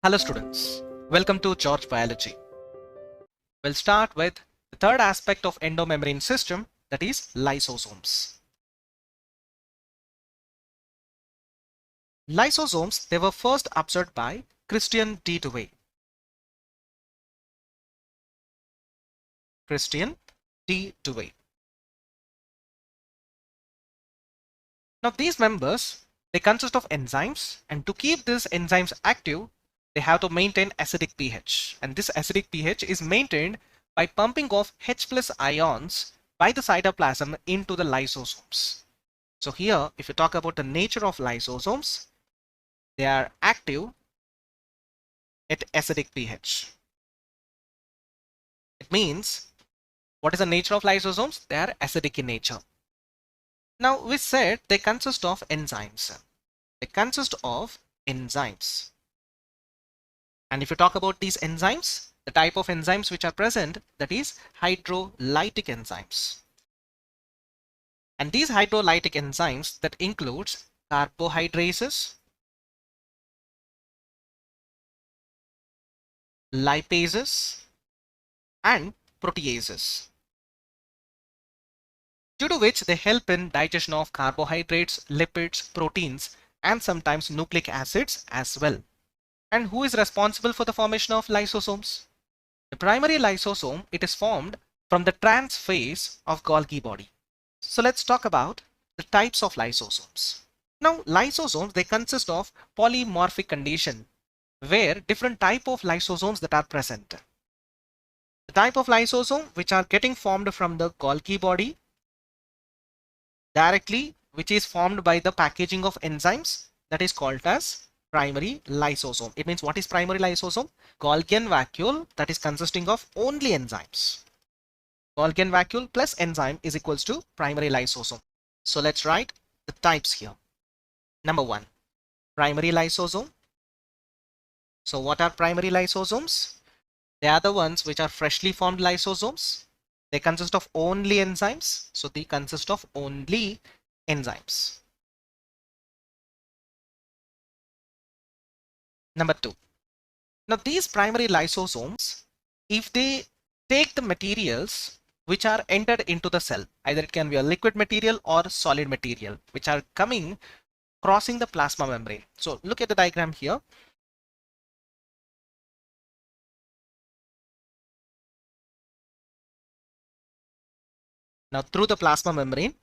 Hello students, welcome to George Biology. We'll start with the third aspect of endomembrane system, that is lysosomes. Lysosomes, they were first observed by Christian D. Dewey. Christian D. Dewey. Now these members, they consist of enzymes, and to keep these enzymes active, they have to maintain acidic pH, and this acidic pH is maintained by pumping of H+ ions by the cytoplasm into the lysosomes. So here, if you talk about the nature of lysosomes, they are active at acidic pH. It means, what is the nature of lysosomes? They are acidic in nature. Now we said they consist of enzymes. They consist of enzymes. And if you talk about these enzymes, the type of enzymes which are present, that is hydrolytic enzymes. And these hydrolytic enzymes, that includes carbohydrases, lipases, and proteases, due to which they help in digestion of carbohydrates, lipids, proteins, and sometimes nucleic acids as well. And who is responsible for the formation of lysosomes? The primary lysosome, it is formed from the trans phase of Golgi body. So let's talk about the types of lysosomes. Now lysosomes, they consist of polymorphic condition where different type of lysosomes that are present. The type of lysosome which are getting formed from the Golgi body directly, which is formed by the packaging of enzymes, that is called as primary lysosome. It means, what is primary lysosome? Golgian vacuole that is consisting of only enzymes. Golgian vacuole plus enzyme is equals to primary lysosome. So let's write the types here. Number 1, primary lysosome. So what are primary lysosomes? They are the ones which are freshly formed lysosomes. They consist of only enzymes. So they consist of only enzymes. Number 2. Now these primary lysosomes, if they take the materials which are entered into the cell, either it can be a liquid material or solid material, which are coming crossing the plasma membrane. So look at the diagram here. Now through the plasma membrane,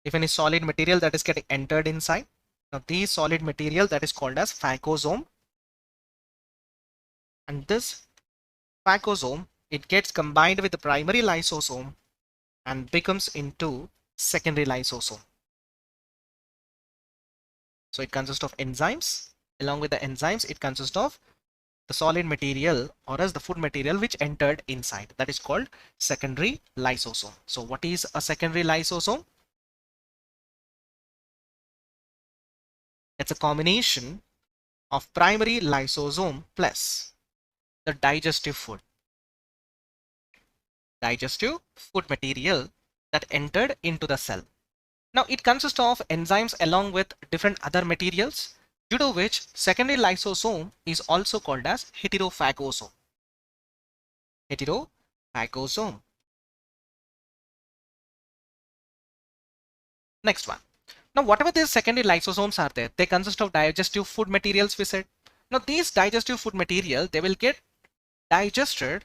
if any solid material that is getting entered inside, now these solid material that is called as phagosome, and this phagosome, it gets combined with the primary lysosome and becomes into secondary lysosome. So it consists of enzymes. Along with the enzymes, it consists of the solid material or as the food material which entered inside. That is called secondary lysosome. So what is a secondary lysosome? It's a combination of primary lysosome plus the digestive food material that entered into the cell. Now it consists of enzymes along with different other materials, due to which secondary lysosome is also called as heterophagosome. Heterophagosome. Next one. Now whatever these secondary lysosomes are there, they consist of digestive food materials, we said. Now these digestive food material, they will get digested,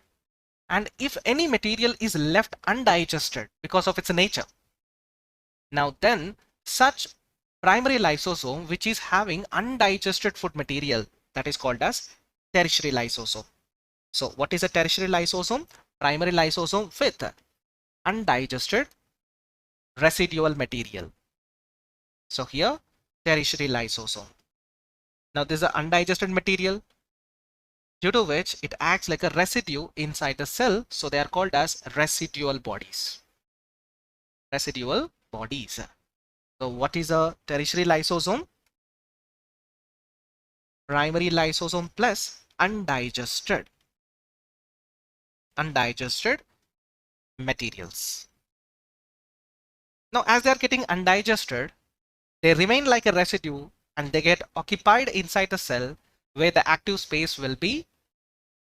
and if any material is left undigested because of its nature, now then such primary lysosome which is having undigested food material, that is called as tertiary lysosome. So what is a tertiary lysosome? Primary lysosome with undigested residual material. So here tertiary lysosome. Now this is an undigested material, due to which it acts like a residue inside the cell, so they are called as residual bodies. Residual bodies. So what is a tertiary lysosome? Primary lysosome plus undigested materials. Now as they are getting undigested, they remain like a residue and they get occupied inside the cell where the active space will be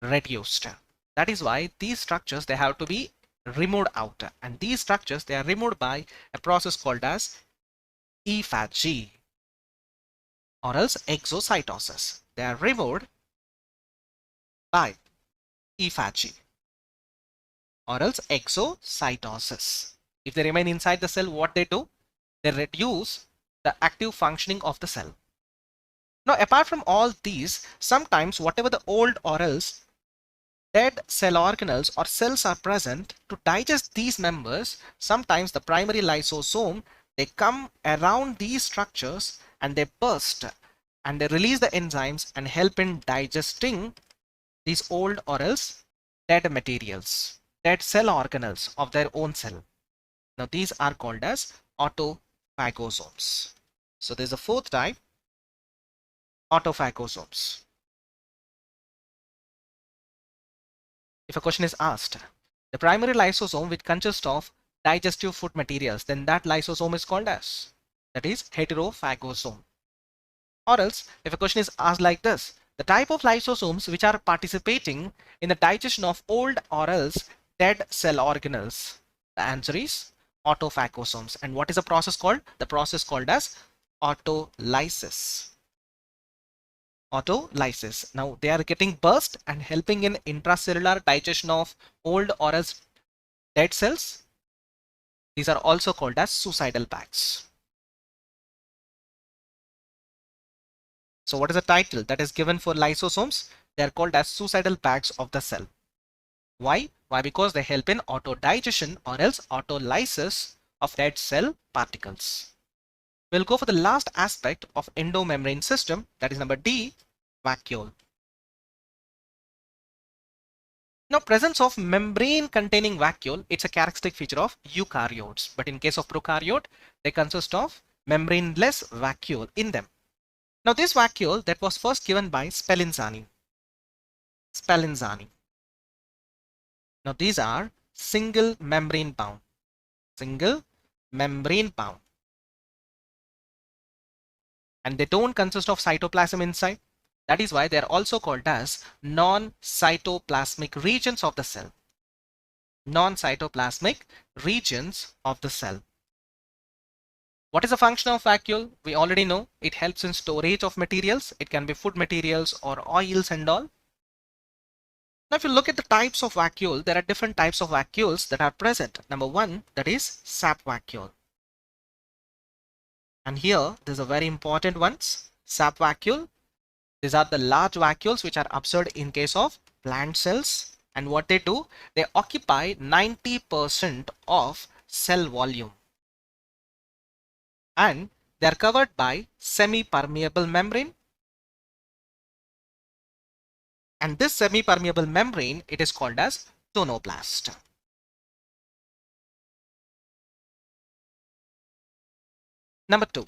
reduced. That is why these structures, they have to be removed out, and these structures, they are removed by a process called as EFAG or else exocytosis. They are removed by EFAG or else exocytosis. If they remain inside the cell, what they do? They reduce the active functioning of the cell. Now, apart from all these, sometimes whatever the old or else dead cell organelles or cells are present, to digest these members, sometimes the primary lysosome, they come around these structures and they burst and they release the enzymes and help in digesting these old or else dead materials, dead cell organelles of their own cell. Now these are called as autophagosomes. So there's a fourth type, autophagosomes. If a question is asked, the primary lysosome which consists of digestive food materials, then that lysosome is called as, that is heterophagosome. Or else, if a question is asked like this, the type of lysosomes which are participating in the digestion of old or else dead cell organelles, the answer is autophagosomes. And what is the process called? The process called as autolysis. Autolysis. Now they are getting burst and helping in intracellular digestion of old or else dead cells. These are also called as suicidal bags. So what is the title that is given for lysosomes? They are called as suicidal bags of the cell. Why? Why? Because they help in autodigestion or else autolysis of dead cell particles. We'll go for the last aspect of endomembrane system, that is number D, vacuole. Now, presence of membrane containing vacuole, it's a characteristic feature of eukaryotes, but in case of prokaryote, they consist of membraneless vacuole in them. Now, this vacuole that was first given by Spallanzani. Now, these are single membrane bound. And they don't consist of cytoplasm inside. That is why they are also called as non-cytoplasmic regions of the cell. Non-cytoplasmic regions of the cell. What is the function of vacuole? We already know it helps in storage of materials. It can be food materials or oils and all. Now, if you look at the types of vacuole, there are different types of vacuoles that are present. Number one, that is sap vacuole. And here, there's a very important ones, sap vacuole. These are the large vacuoles which are observed in case of plant cells. And what they do, they occupy 90% of cell volume. And they are covered by semi-permeable membrane. And this semi-permeable membrane, it is called as tonoplast. Number two,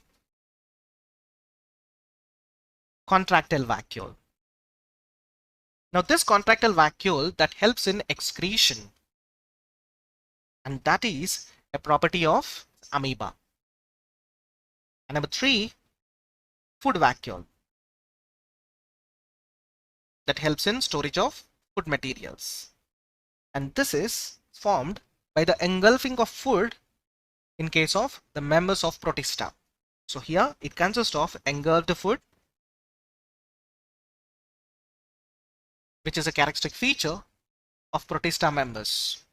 contractile vacuole. Now this contractile vacuole that helps in excretion, and that is a property of amoeba. And number three, food vacuole, that helps in storage of food materials. And this is formed by the engulfing of food in case of the members of Protista. So here it consists of engulfed food, which is a characteristic feature of Protista members.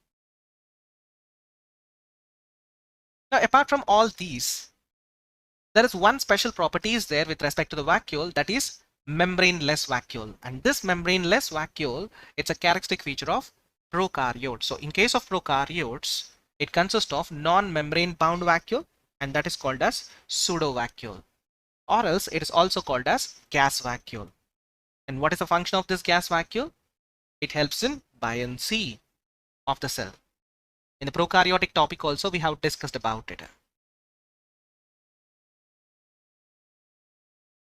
Now, apart from all these, there is one special property is there with respect to the vacuole, that is membraneless vacuole. And this membraneless vacuole, it's a characteristic feature of prokaryotes. So in case of prokaryotes, it consists of non-membrane bound vacuole, and that is called as pseudovacuole, or else it is also called as gas vacuole. And what is the function of this gas vacuole? It helps in buoyancy of the cell. In the prokaryotic topic also we have discussed about it.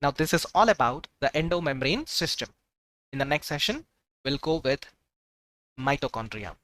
Now this is all about the endomembrane system. In the next session, we'll go with mitochondria.